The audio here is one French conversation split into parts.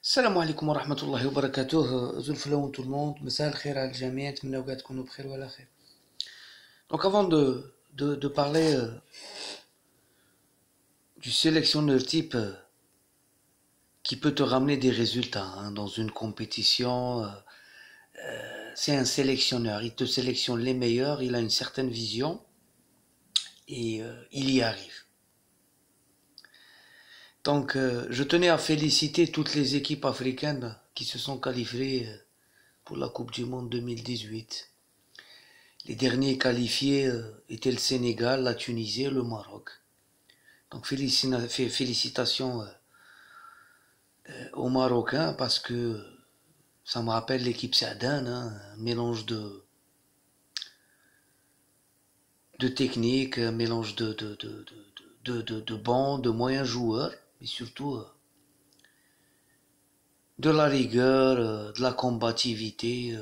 السلام عليكم ورحمة الله وبركاته. زلفلون tout le monde. مساء الخير على الجميع. نتمنى أوقات تكونوا بخير وعلى خير. Donc avant de parler du sélectionneur type qui peut te ramener des résultats dans une compétition, c'est un sélectionneur. Il te sélectionne les meilleurs, il a une certaine vision et il y arrive. Donc je tenais à féliciter toutes les équipes africaines qui se sont qualifiées pour la Coupe du Monde 2018. Les derniers qualifiés étaient le Sénégal, la Tunisie et le Maroc. Donc félicitations aux Marocains parce que ça me rappelle l'équipe Saadane, un mélange de technique, un mélange de bons, de moyens joueurs, mais surtout de la rigueur, de la combativité.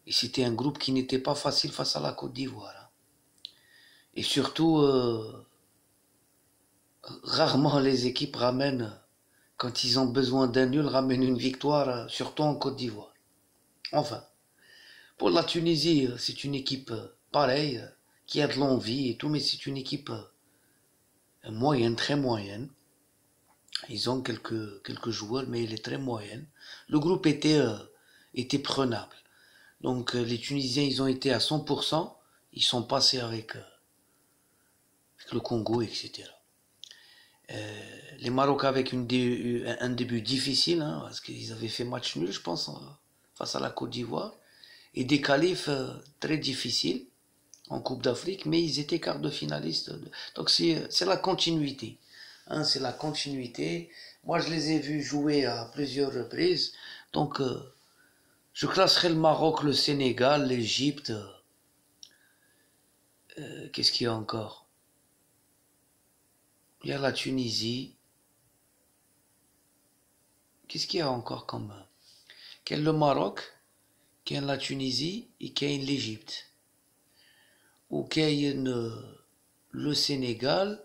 Et c'était un groupe qui n'était pas facile face à la Côte d'Ivoire. Et surtout, rarement les équipes ramènent, quand ils ont besoin d'un nul, ramènent une victoire, surtout en Côte d'Ivoire. Enfin, pour la Tunisie, c'est une équipe pareille, qui a de l'envie et tout, mais c'est une équipe moyenne, très moyenne. Ils ont quelques joueurs, mais elle est très moyenne. Le groupe était prenable. Donc les Tunisiens, ils ont été à 100%, ils sont passés avec le Congo, etc. Les Marocains avec un début difficile, parce qu'ils avaient fait match nul, je pense, face à la Côte d'Ivoire, et des qualifs très difficiles en Coupe d'Afrique, mais ils étaient quart de finalistes. Donc c'est la continuité. C'est la continuité. Moi, je les ai vus jouer à plusieurs reprises. Donc, je classerai le Maroc, le Sénégal, l'Égypte. Qu'est-ce qu'il y a encore? Il y a la Tunisie. Qu'est-ce qu'il y a encore comme... Qu'il y a le Maroc, qu'il y a la Tunisie et qu'il y a l'Égypte. Ou qu'il y a le Sénégal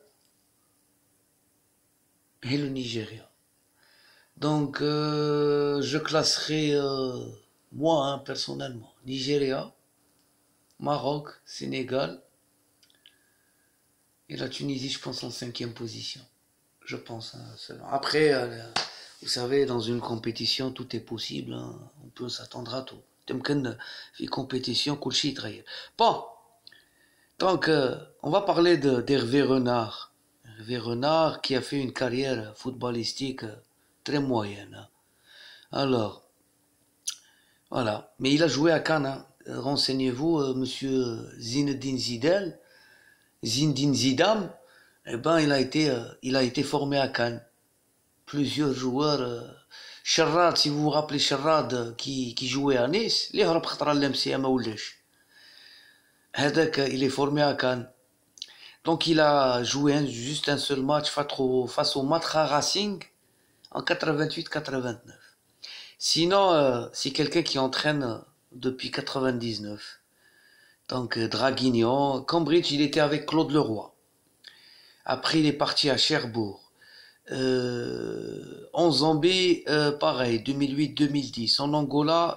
et le Nigeria. Donc, je classerai, moi, personnellement, Nigeria, Maroc, Sénégal et la Tunisie, je pense, en 5e position. Je pense. Après, vous savez, dans une compétition, tout est possible. On peut s'attendre à tout. Une compétition, bon, donc, on va parler d'Hervé Renard. Hervé Renard qui a fait une carrière footballistique très moyenne. Alors, voilà. Mais il a joué à Cannes. Renseignez-vous, monsieur Zinedine Zidane, eh ben, il a été formé à Cannes. Plusieurs joueurs. Sherrad, si vous vous rappelez Sherrad qui jouait à Nice, il est formé à Cannes. Donc il a joué juste un seul match face au Matra Racing en 88-89. Sinon, c'est quelqu'un qui entraîne depuis 99. Donc Draguignan, Cambridge, il était avec Claude Leroy. Après, il est parti à Cherbourg. En Zambie, pareil, 2008-2010. En Angola,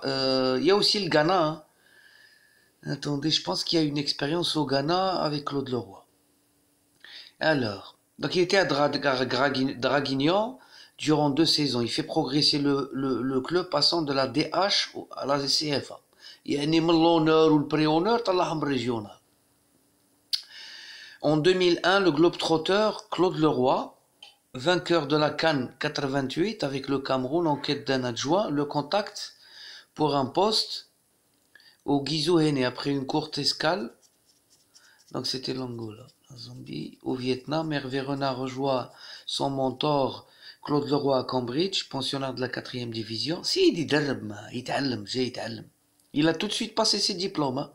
il y a aussi le Ghana. Attendez, je pense qu'il y a une expérience au Ghana avec Claude Leroy. Alors, donc il était à Draguignan durant 2 saisons. Il fait progresser le club passant de la DH à la CFA. يعني من l'honneur ou le pré-honneur طلعهم régional. En 2001, le globetrotter Claude Leroy, vainqueur de la CAN 88 avec le Cameroun en quête d'un adjoint, le contacte pour un poste au Guizhou-Héné après une courte escale. Donc c'était l'Angola, la Zambie, au Vietnam. Hervé Renard rejoint son mentor Claude Leroy à Cambridge, pensionnaire de la 4e division. Si, il a tout de suite passé ses diplômes.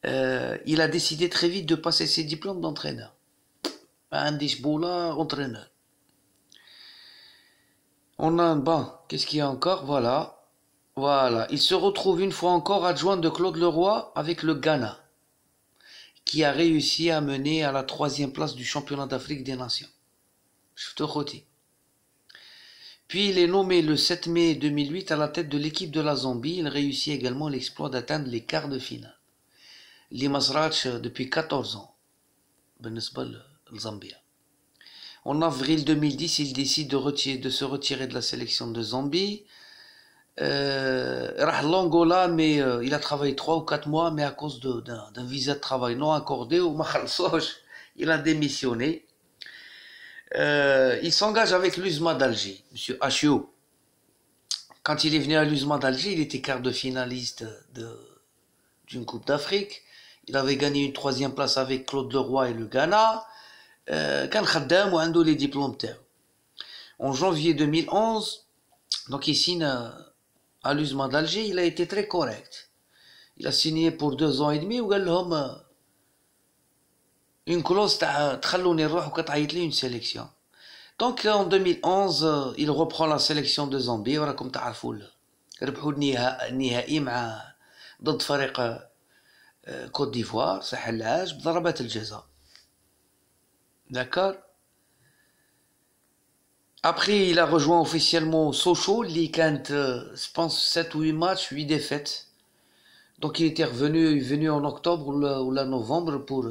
Il a décidé très vite de passer ses diplômes d'entraîneur. Andy Boula, entraîneur. On a qu'est-ce qu'il y a encore? Voilà. Il se retrouve une fois encore adjoint de Claude Leroy avec le Ghana, qui a réussi à mener à la 3e place du championnat d'Afrique des Nations. Je te redis. Puis il est nommé le 7 mai 2008 à la tête de l'équipe de la Zambie. Il réussit également l'exploit d'atteindre les quarts de finale. اللي ما صراتش depuis 14 ans بالنسبة لزامبيا. En avril 2010, il décide de se retirer de la sélection de Zambie. راح l'Angola, mais il a travaillé 3 ou 4 mois, mais à cause d'un visa de travail non accordé, وما خلصوش, il a démissionné. Il s'engage avec l'USMA d'Alger, monsieur Achio. Quand il est venu à l'USMA d'Alger, il était quart de finaliste d'une Coupe d'Afrique. Il avait gagné une 3e place avec Claude Leroy et le Ghana. كان خدام وعنده les diplômes تاعو. En janvier 2011, donc il signe à l'USMA d'Alger. Il a été très correct. Il a signé pour 2 ans et demi وقال لهم une clause تاع تخلوني نروح وكتعيط لي une sélection. Donc en 2011, il reprend la sélection de Zambie. وراكم تعرفوا ربحوا النهائي مع ضد فريق Côte d'Ivoire, ساحل العاج بضربات الجزاء. D'accord. Après, il a rejoint officiellement Sochaux, je pense 7 ou 8 matchs, 8 défaites. Donc il était venu en octobre ou la novembre pour...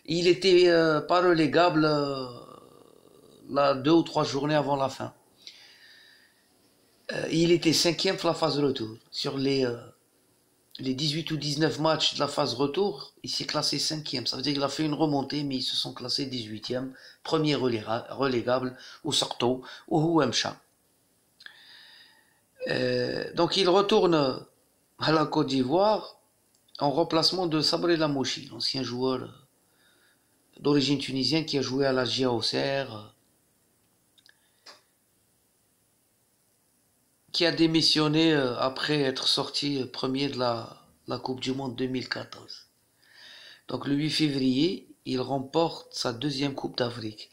il était pas relégable là, 2 ou 3 journées avant la fin. Il était 5e pour la phase retour. Sur les 18 ou 19 matchs de la phase retour, il s'est classé 5e. Ça veut dire qu'il a fait une remontée, mais ils se sont classés 18e, premier relégable, ou Sorto, ou Houemcha. Donc il retourne à la Côte d'Ivoire en remplacement de Sabri Lamouchi, l'ancien joueur d'origine tunisienne qui a joué à la GIA Auxerre, qui a démissionné après être sorti premier de la Coupe du Monde 2014. Donc le 8 février, il remporte sa 2e Coupe d'Afrique.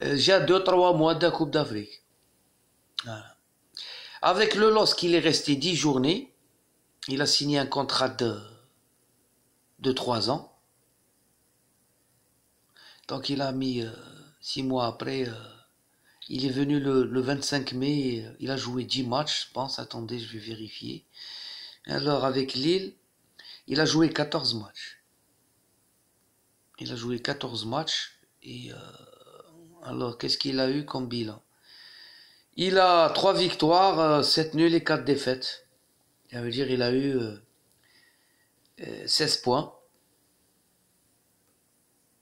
J'ai 2-3 mois de la Coupe d'Afrique. Voilà. Avec le LOSC, il est resté 10 journées. Il a signé un contrat de 3 ans. Donc il a mis 6 mois après... il est venu le 25 mai, il a joué 10 matchs, je pense. Attendez, je vais vérifier. Alors, avec Lille, il a joué 14 matchs. Il a joué 14 matchs. Et alors, qu'est-ce qu'il a eu comme bilan? Il a 3 victoires, 7 nuls et 4 défaites. Ça veut dire qu'il a eu 16 points.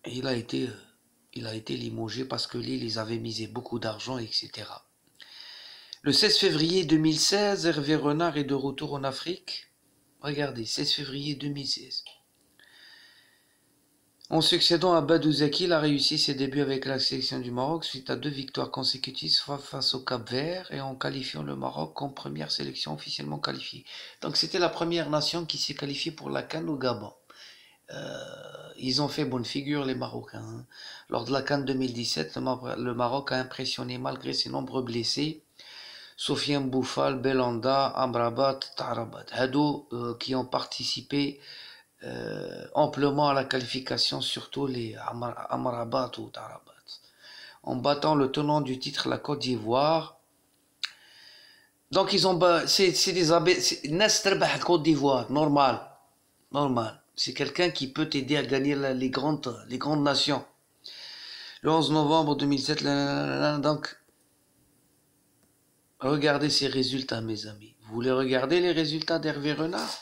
Et il a été limogé parce que Lille, ils avaient misé beaucoup d'argent, etc. Le 16 février 2016, Hervé Renard est de retour en Afrique. Regardez, 16 février 2016. En succédant à Badou Zaki, il a réussi ses débuts avec la sélection du Maroc suite à 2 victoires consécutives face au Cap-Vert et en qualifiant le Maroc comme première sélection officiellement qualifiée. Donc c'était la première nation qui s'est qualifiée pour la CAN au Gabon. Ils ont fait bonne figure les Marocains. Lors de la CAN 2017, le Maroc a impressionné malgré ses nombreux blessés. Sofiane Boufal, Belanda, Amrabat, Tarabat. Hadou qui ont participé amplement à la qualification, surtout les Amrabat ou Tarabat. En battant le tenant du titre, la Côte d'Ivoire. Donc ils ont... c'est des abeilles... Nestre Côte d'Ivoire, normal. C'est quelqu'un qui peut t'aider à gagner les grandes nations. Le 11 novembre 2007, donc, regardez ces résultats, mes amis. Vous voulez regarder les résultats d'Hervé Renard?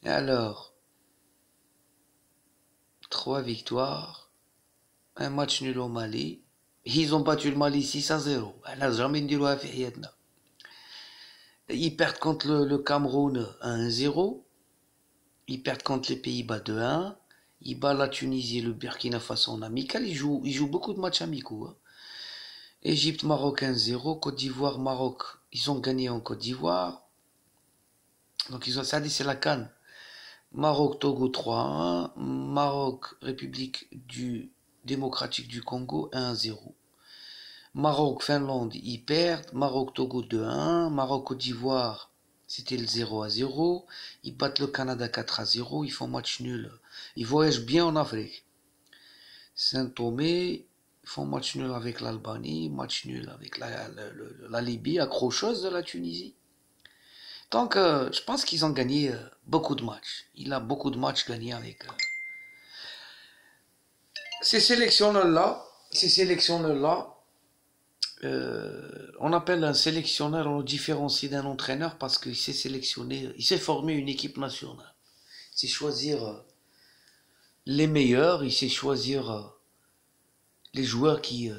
Et alors, 3 victoires, 1 match nul au Mali. Ils ont battu le Mali 6-0. Ils perdent contre le Cameroun 1-0. Ils perdent contre les Pays-Bas 2-1. Ils battent la Tunisie et le Burkina Faso en amical. Ils jouent beaucoup de matchs amicaux. Hein. Égypte, Maroc 1-0. Côte d'Ivoire, Maroc. Ils ont gagné en Côte d'Ivoire. Donc ça dit c'est la CAN. Maroc, Togo 3-1. Maroc, République démocratique du Congo 1-0. Maroc, Finlande, ils perdent. Maroc, Togo 2-1. Maroc, Côte d'Ivoire, c'était le 0-0. Ils battent le Canada 4-0. Ils font match nul. Ils voyagent bien en Afrique. Saint-Thomé, Ils font match nul avec l'Albanie, match nul avec la Libye, accrocheuse de la Tunisie. Donc, je pense qu'ils ont gagné beaucoup de matchs. Il a beaucoup de matchs gagnés avec ces sélectionneurs-là. Ces sélectionneurs-là, on appelle un sélectionneur, on le différencie d'un entraîneur parce qu'il sait sélectionner, il sait former une équipe nationale. Il sait choisir les meilleurs, il sait choisir les joueurs qui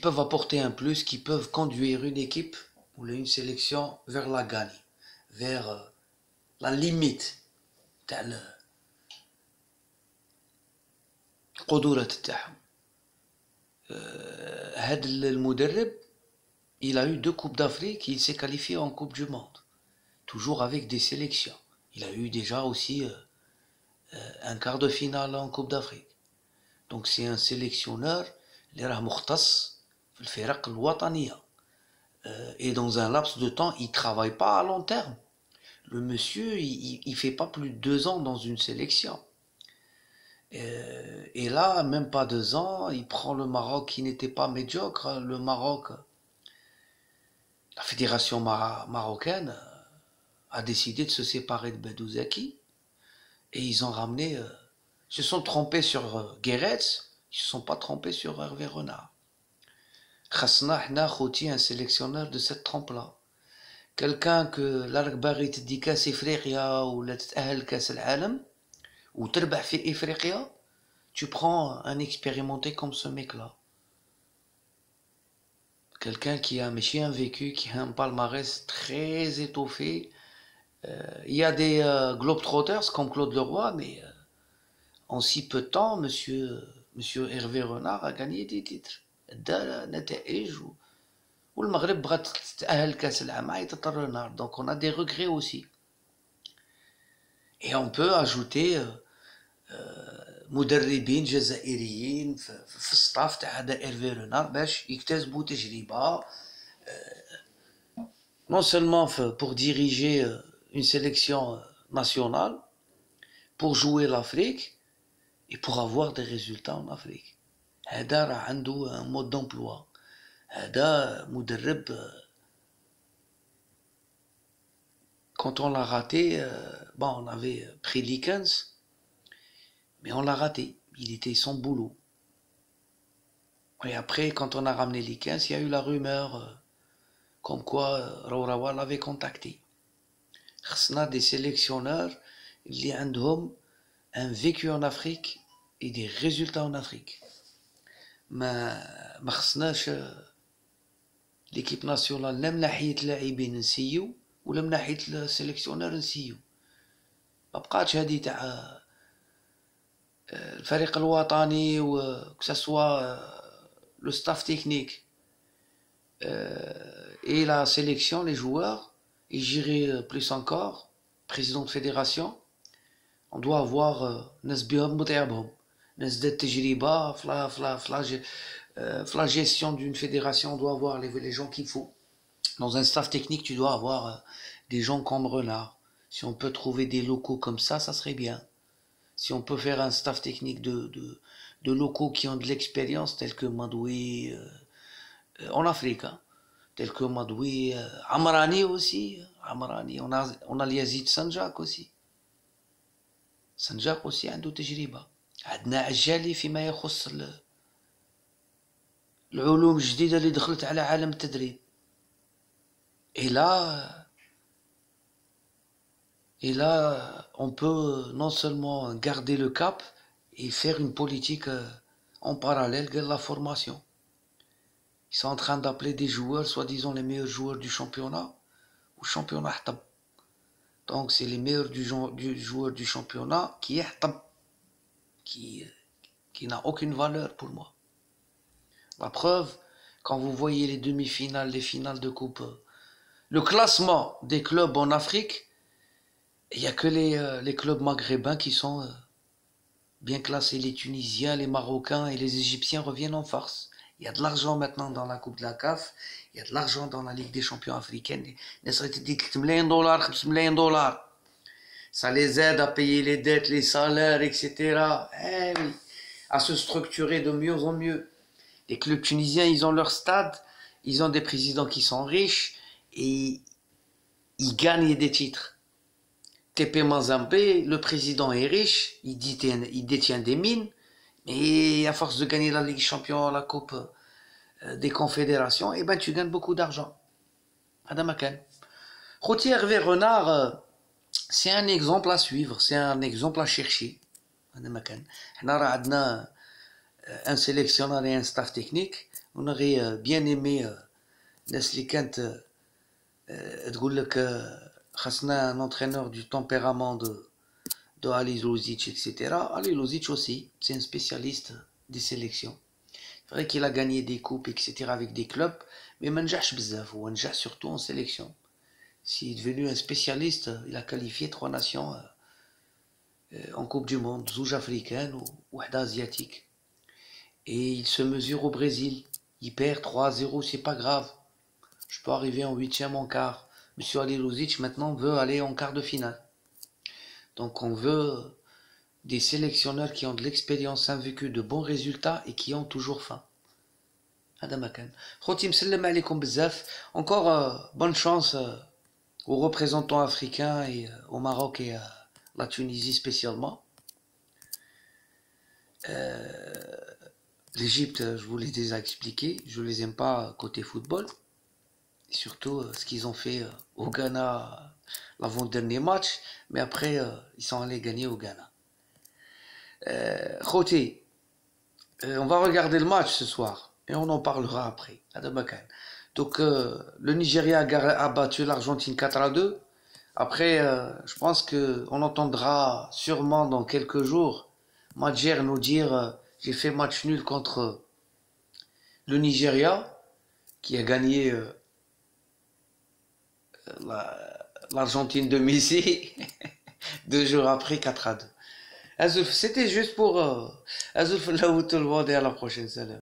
peuvent apporter un plus, qui peuvent conduire une équipe ou une sélection vers la gagne, vers la limite تاع القدرات تاعهم. هذا المدرب il a eu 2 coupes d'Afrique, il s'est qualifié en Coupe du Monde, toujours avec des sélections. Il a eu déjà aussi un quart de finale en Coupe d'Afrique. Donc c'est un sélectionneur اللي راه مختص في الفرق الوطنية. Et dans un laps de temps, il travaille pas à long terme. Le monsieur, il fait pas plus de 2 ans dans une sélection. Et là, même pas 2 ans, il prend le Maroc qui n'était pas médiocre. Le Maroc, la fédération marocaine a décidé de se séparer de Bedouzaki. Et ils ont ramené, ils se sont trompés sur Guéret, ils se sont pas trompés sur Hervé Renard. Khasna hna khouti un sélectionneur de cette trempe-là. Quelqu'un que l'Arkbari te dit كاس افريقيا ولا تتأهل كاس العالم وتربح في افريقيا, tu prends un expérimenté comme ce mec-là. Quelqu'un qui a un vécu, qui a un palmarès très étoffé. Il y a des globetrotters comme Claude Leroy, mais en si peu de temps, monsieur Hervé Renard a gagné des titres. دا نتائج والمغرب بغات تتأهل كأس العالم عيطت الرنار. Donc on a des regrets aussi. Et on peut ajouter مدربين جزائريين في الصطاف تاع هذا إيرفي رونار باش يكتسبوا تجربة, non seulement pour diriger une sélection nationale, pour jouer l'Afrique et pour avoir des résultats en Afrique. هذا راه عنده un mode d'emploi. هذا مدرب quand on l'a raté, bon, on avait pris Likens, mais on l'a raté. Il était sans boulot. Et après, quand on a ramené Likens, il y a eu la rumeur comme quoi Raourawa l'avait contacté. خصنا des sélectionneurs اللي عندهم un vécu en Afrique et des résultats en Afrique. ما خصناش l'équipe nationale لا من ناحية اللاعبين نسيو ولا من ناحية السيليكسيونور نسيو. ما بقاتش هذه تاع الفريق الوطني و que ça soit le staff technique et la sélection, les joueurs, et j'irai plus encore, président de fédération, on doit avoir ناس بهم متعبهم, ناس ذات تجربة في la gestion d'une fédération. On doit avoir les gens qu'il faut. Dans un staff technique, tu dois avoir des gens comme Renard. Si on peut trouver des locaux comme ça serait bien. Si on peut faire un staff technique de locaux qui ont de l'expérience, tels que Madoui en Afrique, hein, tels que Madoui, Amrani aussi. Amrani, on a Yazid Sanjak aussi. سنجاق aussi عنده تجربة. عندنا عجالي فيما يخص العلوم الجديدة اللي دخلت على عالم التدريب. Et là, on peut non seulement garder le cap et faire une politique en parallèle de la formation. Ils sont en train d'appeler des joueurs, soi-disant les meilleurs joueurs du championnat, ou championnat HTAB. Donc c'est les meilleurs joueurs du championnat qui est HTAB, qui n'a aucune valeur pour moi. La preuve, quand vous voyez les demi-finales, les finales de coupe, le classement des clubs en Afrique, il n'y a que les clubs maghrébins qui sont bien classés. Les Tunisiens, les Marocains et les Égyptiens reviennent en farce. Il y a de l'argent maintenant dans la Coupe de la CAF, il y a de l'argent dans la Ligue des champions africaine. $3 millions, $5 millions. Ça les aide à payer les dettes, les salaires, etc. Eh oui. à se structurer de mieux en mieux. Les clubs tunisiens, ils ont leur stade, ils ont des présidents qui sont riches et ils gagnent des titres. TP Mazembe, le président est riche, il détient des mines, et à force de gagner la Ligue Champion, la Coupe des Confédérations, eh ben tu gagnes beaucoup d'argent. Adam Akan. Routier Hervé Renard, c'est un exemple à suivre, c'est un exemple à chercher. Adam Akan. On a un sélectionneur et un staff technique. On aurait bien aimé Nesli Kent un entraîneur du tempérament de Ali Lozic, etc. Ali Lozic aussi, c'est un spécialiste des sélections. C'est vrai qu'il a gagné des coupes, etc. avec des clubs, mais Manjach Bzaf, ou Manjach surtout en sélection. S'il est devenu un spécialiste, il a qualifié 3 nations en Coupe du Monde, Zouj africaine ou Wahda asiatique. Et il se mesure au Brésil. Il perd 3-0, c'est pas grave. Je peux arriver en 8e, en quart. Monsieur Ali Lozic maintenant veut aller en quart de finale. Donc on veut des sélectionneurs qui ont de l'expérience, un vécu, de bons résultats et qui ont toujours faim. Encore bonne chance aux représentants africains et au Maroc et à la Tunisie spécialement. L'Égypte, je vous l'ai déjà expliqué, je ne les aime pas côté football. Et surtout ce qu'ils ont fait au Ghana l'avant-dernier match, mais après ils sont allés gagner au Ghana. Khoti, on va regarder le match ce soir et on en parlera après. Donc le Nigeria a battu l'Argentine 4-2. Après, je pense qu'on entendra sûrement dans quelques jours Madjer nous dire j'ai fait match nul contre le Nigeria qui a gagné l'Argentine de Messi 2 jours après 4-2. C'était juste pour Azouf là où tout le monde est à la prochaine. Salam.